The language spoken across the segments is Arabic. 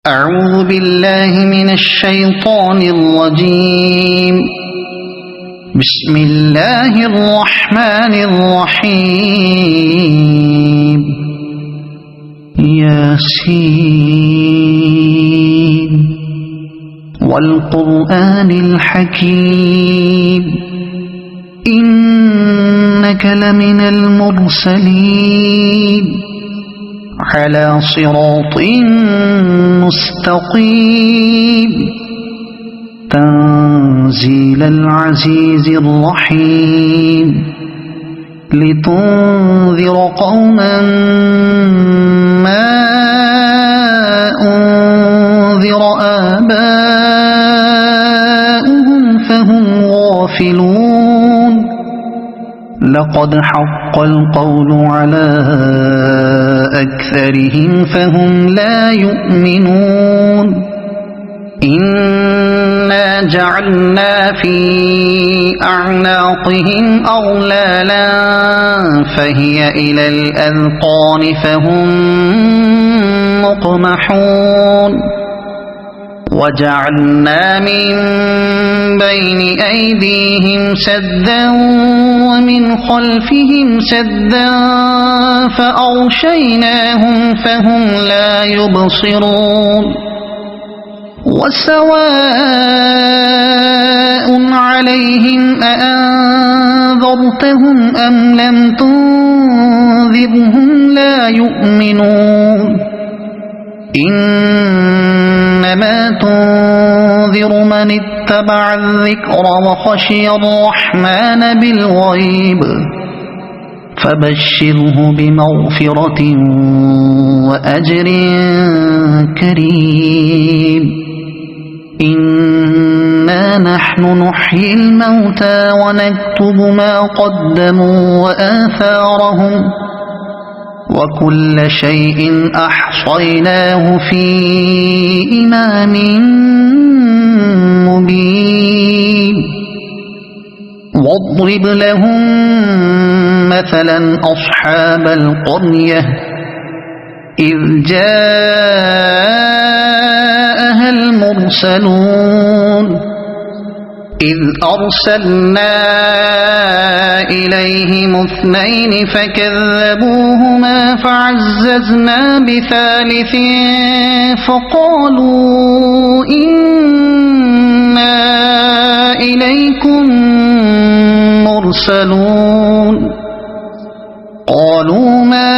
أعوذ بالله من الشيطان الرجيم. بسم الله الرحمن الرحيم. ياسين والقرآن الحكيم إنك لمن المرسلين على صراط مستقيم تنزيل العزيز الرحيم لتنذر قوما ما أنذر آباؤهم فهم غافلون. لقد حق القول على أكثرهم فهم لا يؤمنون. إنا جعلنا في أعناقهم أغلالا فهي إلى الأذقان فهم مقمحون. وجعلنا من بين أيديهم سدا ومن خلفهم سدا فأغشيناهم فهم لا يبصرون. وسواء عليهم أأنذرتهم أم لم تنذرهم لا يؤمنون. إنما تنذر من اتبع الذكر وخشي الرحمن بالغيب فبشره بمغفرة وأجر كريم. إنا نحن نحيي الموتى ونكتب ما قدموا وآثارهم وكل شيء أحصيناه في إمام مبين. واضرب لهم مثلا أصحاب القرية إذ جاءها المرسلون إذ أرسلنا إليهم اثنين فكذبوهما فعززنا بثالث فقالوا إنا إليكم مرسلون. قالوا ما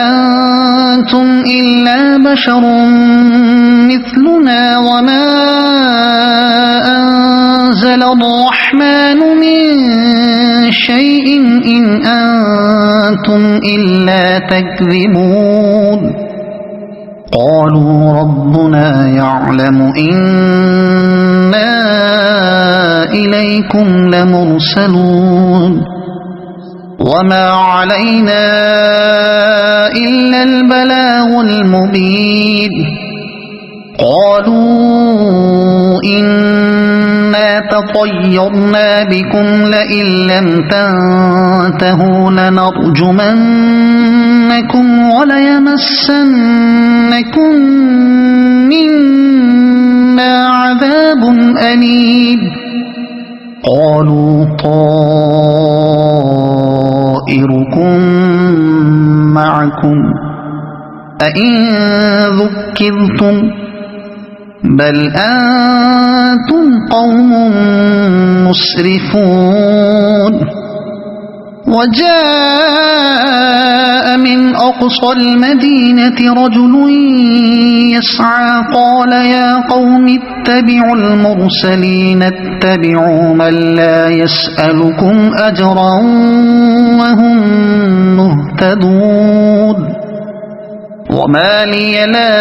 أنتم إلا بشر مثلنا وما أنزل الرحمن من شيء إن أنتم إلا تكذبون. قالوا ربنا يعلم إنا إليكم لمرسلون وما علينا إلا البلاغ المبين. قالوا إنا تطيرنا بكم لئن لم تنتهوا لنرجمنكم وليمسنكم منا عذاب أليم. قالوا طائركم معكم أئن ذكرتم بل أنتم قوم مسرفون. وجاء من أقصى المدينة رجل يسعى قال يا قوم اتبعوا المرسلين اتبعوا من لا يسألكم أجرا وهم مهتدون. وما لي لا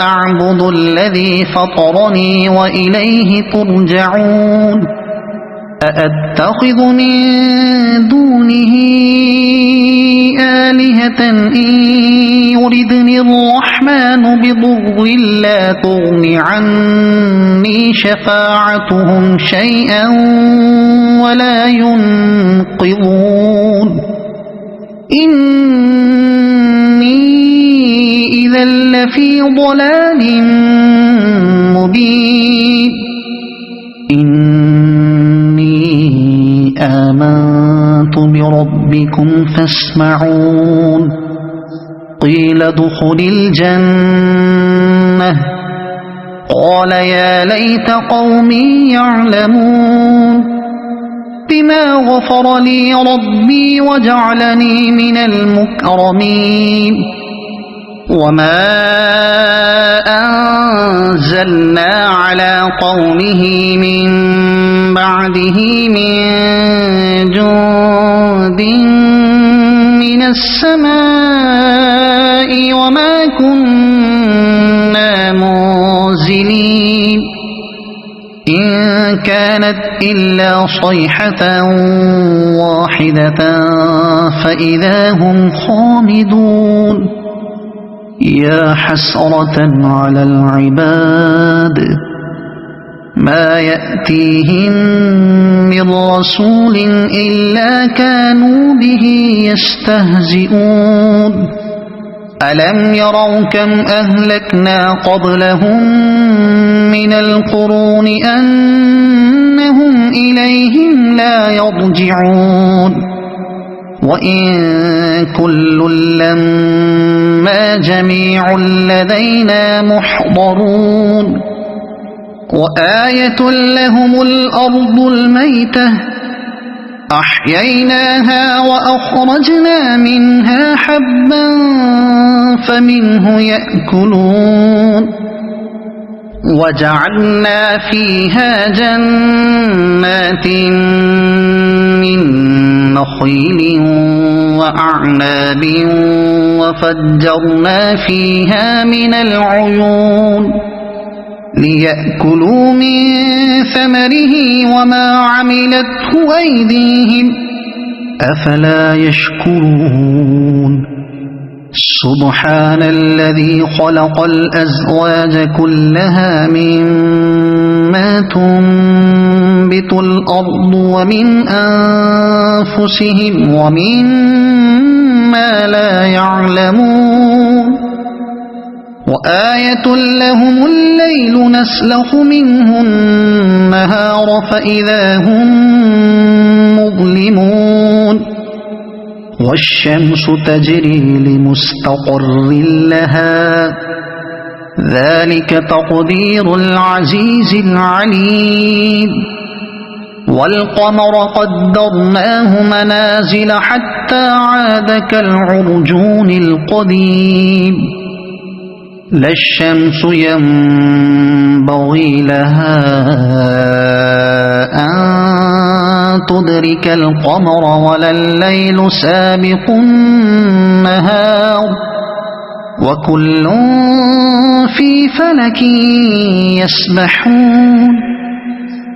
أعبد الذي فطرني وإليه ترجعون. أأتخذ من دونه آلهة إن يردني الرحمن بضر لا تغن عني شفاعتهم شيئا ولا ينقذون. إني إذا لفي ضلال مبين إني آمنت بربكم فاسمعون قيل ادخل الجنة قال يا ليت قومي يعلمون بما غفر لي ربي وجعلني من المكرمين وما أنزلنا على قومه من بعده من جند من السماء وما كنا منزلين إن كانت إلا صيحة واحدة فإذا هم خامدون يا حسرة على العباد ما يأتيهم من رسول إلا كانوا به يستهزئون ألم يروا كم أهلكنا قبلهم من القرون أنهم إليهم لا يرجعون وإن كل لما جميع لدينا محضرون وآية لهم الأرض الميتة أحييناها وأخرجنا منها حبا فمنه يأكلون وجعلنا فيها جنات من نخيل وأعناب وفجرنا فيها من العيون ليأكلوا من ثمره وما عملته أيديهم أفلا يشكرون سبحان الذي خلق الأزواج كلها مما تنبت الأرض ومن أنفسهم ومما لا يعلمون وآية لهم الليل نسلخ منه النهار فإذا هم مظلمون والشمس تجري لمستقر لها ذلك تقدير العزيز العليم والقمر قدرناه منازل حتى عاد كالعرجون القديم لا الشمس ينبغي لها أن تدرك القمر ولا الليل سابق النهار وكل في فلك يسبحون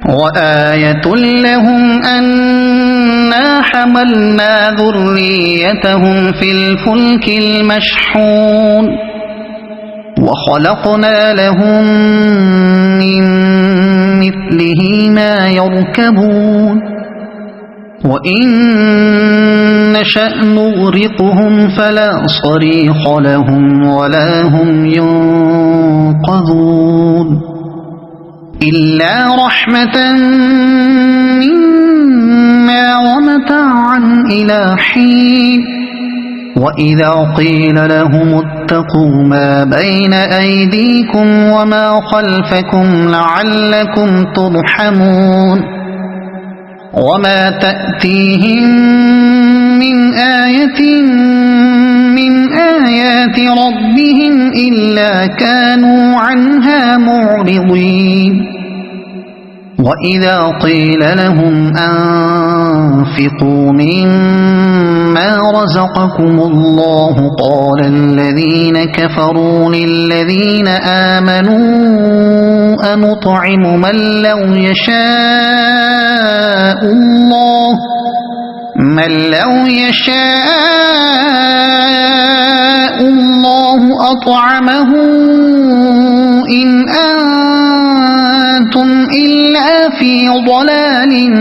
وآية لهم أنا حملنا ذريتهم في الفلك المشحون وخلقنا لهم من مثله ما يركبون وإن نشأ نغرقهم فلا صريخ لهم ولا هم ينقذون إلا رحمة منا ومتاعا إلى حين وإذا قيل لهم اتقوا ما بين أيديكم وما خلفكم لعلكم ترحمون وما تأتيهم من آية من آيات ربهم إلا كانوا عنها معرضين وإذا قيل لهم أنفقوا مما رزقكم الله قال الذين كفروا للذين آمنوا أنطعم من لو يشاء الله أطعمه إن أنتم إلا في ضلال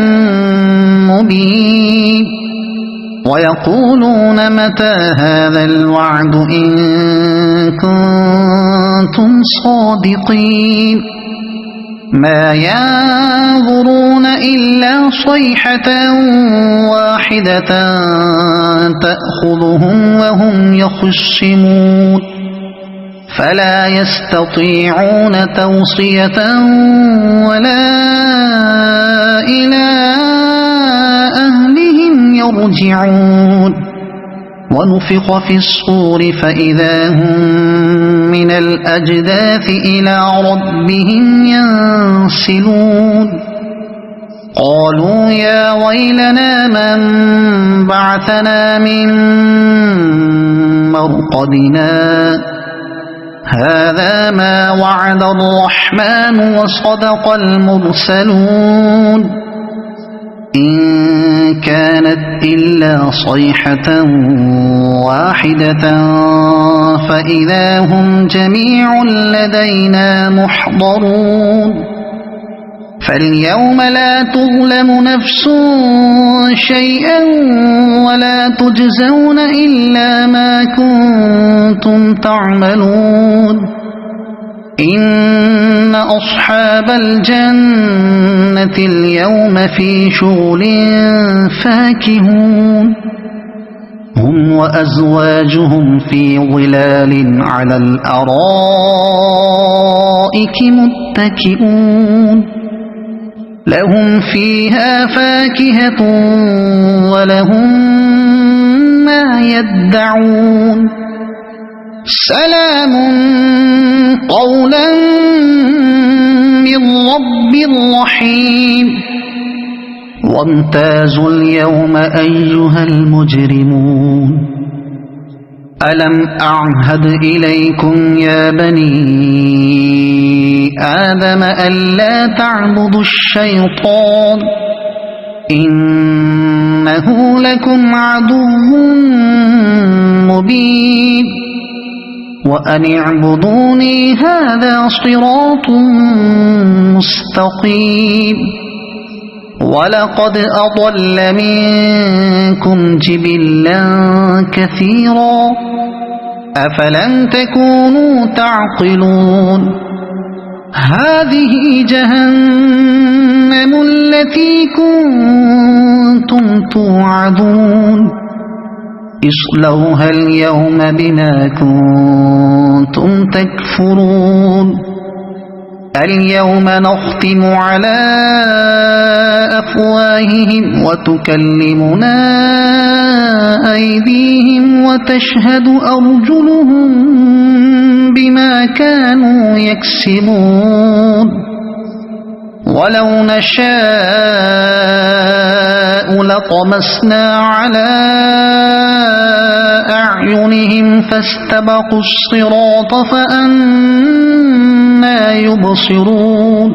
مبين ويقولون متى هذا الوعد إن كنتم كنتم صادقين ما ينظرون إلا صيحة واحدة تأخذهم وهم يخصمون فلا يستطيعون توصية ولا إلى أهلهم يرجعون ونفخ في الصور فإذا هم من الأجداث إلى ربهم ينسلون قالوا يا ويلنا من بعثنا من مرقدنا هذا ما وعد الرحمن وصدق المرسلون إن كانت إلا صيحة واحدة فإذا هم جميع لدينا محضرون فاليوم لا تظلم نفس شيئا ولا تجزون إلا ما كنتم تعملون إن أصحاب الجنة اليوم في شغل فاكهون هم وأزواجهم في ظلال على الأرائك متكئون لهم فيها فاكهة ولهم ما يدعون سلام قولا من رب رحيم وامتازوا اليوم أيها المجرمون ألم أعهد إليكم يا بني آدم ألا تعبدوا الشيطان إنه لكم عدو مبين وأن اعبدوني هذا صراط مستقيم ولقد أضل منكم جبلا كثيرا أفلم تكونوا تعقلون هذه جهنم التي كنتم توعدون اصلوها اليوم بما كنتم تكفرون اليوم نختم على أفواههم وتكلمنا أيديهم وتشهد أرجلهم بما كانوا يكسبون ولو نشاء لطمسنا على أعينهم فاستبقوا الصراط فأنى يبصرون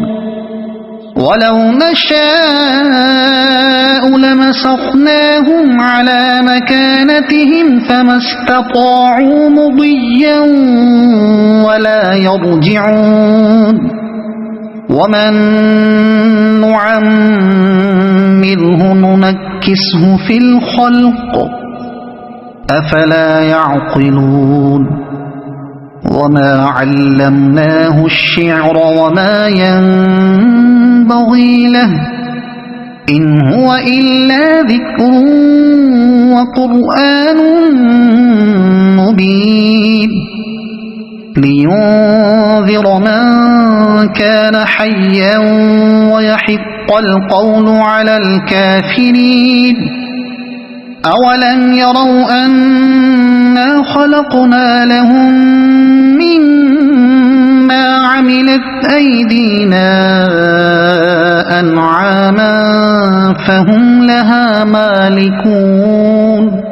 ولو نشاء لمسخناهم على مكانتهم فما استطاعوا مضيا ولا يرجعون ومن نعمره ننكسه في الخلق أفلا يعقلون وما علمناه الشعر وما ينبغي له إن هو إلا ذكر وقرآن مبين لينذر من كان حيا ويحق القول على الكافرين أولم يروا أنا خلقنا لهم مما عملت أيدينا أنعاما فهم لها مالكون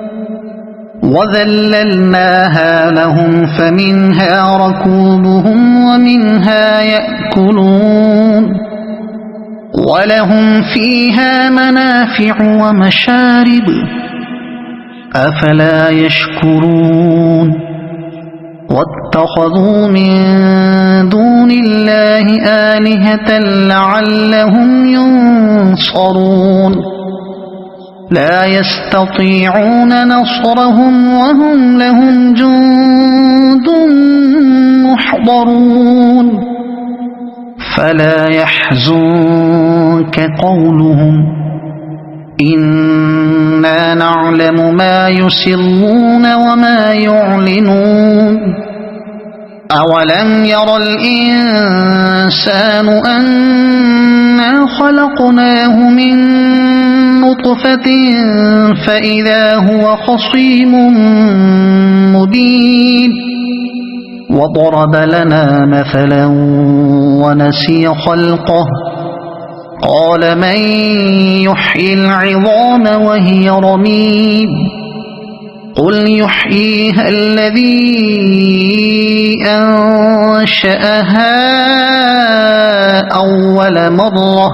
وذللناها لهم فمنها ركوبهم ومنها يأكلون ولهم فيها منافع ومشارب أفلا يشكرون واتخذوا من دون الله آلهة لعلهم ينصرون لا يستطيعون نصرهم وهم لهم جند يحضرون فلا يحزنك قولهم إنا نعلم ما يسرون وما يعلنون أولم ير الإنسان أنا خلقناه من نطفة فإذا هو خصيم مبين وضرب لنا مثلا ونسي خلقه قال من يحيي العظام وهي رميم قل يحييها الذي أنشأها أول مرة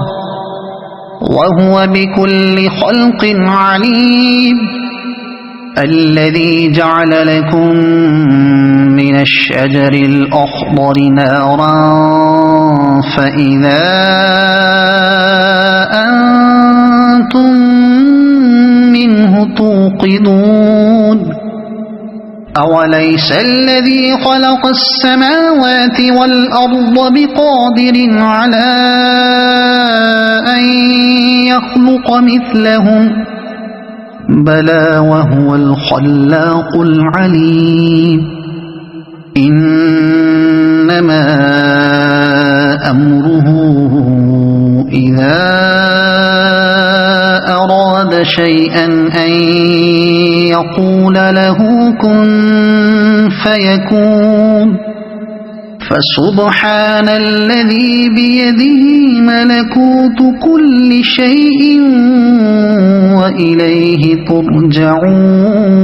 وهو بكل خلق عليم الذي جعل لكم من الشجر الأخضر نارا فإذا أنتم منه توقدون أوليس الذي خلق السماوات والأرض بقادر على أن يخلق مثلهم بلى وهو الخلاق العليم إنما أمره إذا أراد شيئا أن يقول له كن فيكون فسبحان الذي بيده ملكوت كل شيء وإليه ترجعون